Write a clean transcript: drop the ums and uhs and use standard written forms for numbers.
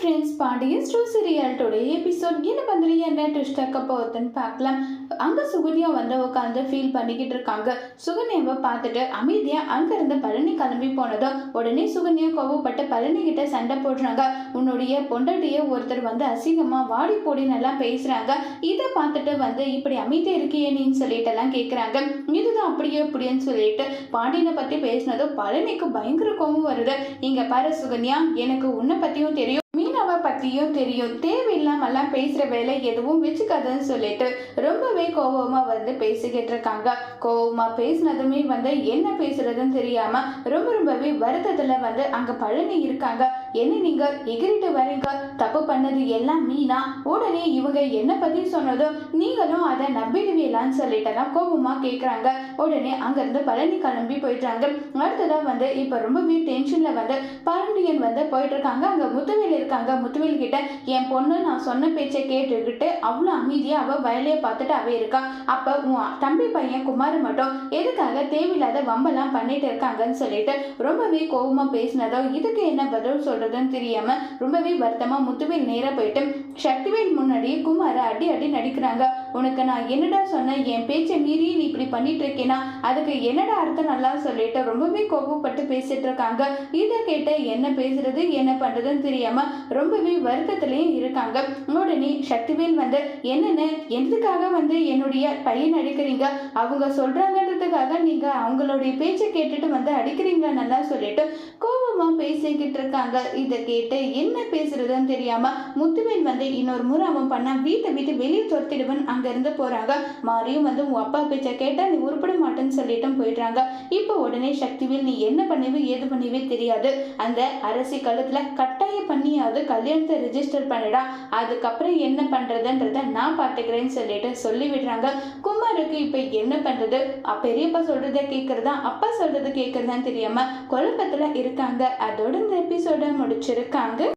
Friends, Pandian store serial today episode என்ன பண்றீ என்ன ட்விஸ்ட் ஆக்க போகுதுன்னு பார்க்கலாம். அங்க சுகன்யா வந்து உட்காந்து ஃபீல் பண்ணிக்கிட்டு இருக்காங்க. சுகன்யாவை பார்த்துட்டு அமைதியா அங்க இருந்து பழனி கிளம்பி போனதும் உடனே சுகன்யா கோவப்பட்டு பழனி கிட்ட சண்டை போடுறாங்க. உன்னுடைய பொண்டாட்டிய ஒருத்தர் வந்து அசிங்கமா வாடி போடின்னு எல்லாம் பேசுறாங்க. இதை பார்த்துட்டு வந்து இப்படி அமைதியா இருக்கியே நீன்னு சொல்லிட்டு எல்லாம் கேட்கறாங்க. இதுதான் அப்படியே அப்படின்னு சொல்லிட்டு பாண்டியனை பத்தி பேசினதும் பழனிக்கு பயங்கர கோவம் வருது. இங்க பாரு சுகன்யா, எனக்கு உன்னை பத்தியும் தெரியும், மீனாவை பத்தியும் தெரியும், தேவையில்லாமல்லாம் பேசுற வேலை எதுவும் வச்சுக்காதுன்னு சொல்லிட்டு ரொம்பவே கோவமா வந்து பேசிக்கிட்டு இருக்காங்க. கோவமா பேசினதுமே வந்து என்ன பேசுறதுன்னு தெரியாம ரொம்பவே வருத்தத்துல வந்து அங்க பழனி இருக்காங்க. என்ன நீங்க எகிரிட்டு வரீங்க, தப்பு பண்ணது எல்லாம் மீனா, உடனே இவங்க என்ன பத்தி சொன்னதும் நீங்களும் அதை நம்பிடுவீங்களான்னு சொல்லிட்டு கோபமா கேட்கறாங்க. உடனே அங்க இருந்து பழனி கிளம்பி போயிட்டாங்க. அடுத்ததான் வந்து இப்ப ரொம்பவே டென்ஷன்ல வந்து பாண்டியன் வந்து போயிட்டு இருக்காங்க. அங்க முத்துவேல் இருக்காங்க. முத்துவேல் கிட்ட என் பொண்ணு நான் சொன்ன பேச்சை கேட்டுக்கிட்டு அவ்வளவு அமைதியா அவ வயலையை பார்த்துட்டு அவ இருக்கா. அப்ப உன் தம்பி பையன் குமார் மட்டும் எதுக்காக தேவையில்லாத வம்பெல்லாம் பண்ணிட்டு இருக்காங்கன்னு சொல்லிட்டு ரொம்பவே கோபமா பேசினதோ இதுக்கு என்ன பதில் சொல்றதுன்னு தெரியாம ரொம்பவே வருத்தமா முத்துவேல் நேரா போயிட்டு சக்திவேல் முன்னாடி குமார அடி அடி நடிக்கிறாங்க. உனக்கு நான் என்னடா சொன்னேன், என் பேச்சை மீறி நீ இப்படி பண்ணிட்டு இருக்கேனா, அதுக்கு என்னடா அர்த்தம் நல்லா சொல்லிட்டு ரொம்பவே கோபப்பட்டு பேசிட்டு இருக்காங்க. இதை கேட்டு என்ன பேசுறது என்ன பண்றதுன்னு தெரியாம ரொம்பவே வருத்தத்திலையும் இருக்காங்க. உடனே சக்திவேல் வந்து என்னன்னு எதுக்காக வந்து என்னுடைய பையன் அடிக்கிறீங்க, அவங்க சொல்றாங்கன்றதுக்காக நீங்க அவங்களுடைய பேச்சை கேட்டுட்டு வந்து அடிக்கிறீங்களா நல்லா சொல்லிட்டு கோபமா பேசிக்கிட்டு இருக்காங்க. இதை கேட்டு என்ன பேசுறதுன்னு தெரியாம முத்துவேல் வந்து இன்னொரு முறை அவன் பண்ணா வீட்டை விட்டு வெளியே துரத்திடுவன் அங்க இருந்து போறாங்க. மாரியும் வந்து உன் அப்பா பேச்சை கேட்டா நீ உருப்பட மாட்டேன்னு சொல்லிட்டும் போயிடுறாங்க. இப்போ உடனே சக்திவேல் நீ என்ன பண்ணவே ஏது பண்ணவே தெரியாது, அந்த அரசி கழுத்துல கட்டாயம் பண்ணியாவது கல்யாணத்தை ரெஜிஸ்டர் பண்ணிடா, அதுக்கப்புறம் என்ன பண்றதுன்றத நான் பார்த்துக்கிறேன்னு சொல்லிட்டு சொல்லி விடுறாங்க. குமாருக்கு இப்ப என்ன பண்றது, பெரியப்பா சொல்றதை கேட்கறதா அப்பா சொல்றது கேட்கறதான்னு தெரியாம குழப்பத்துல இருக்காங்க. அதோட இந்த எபிசோட முடிச்சிருக்காங்க.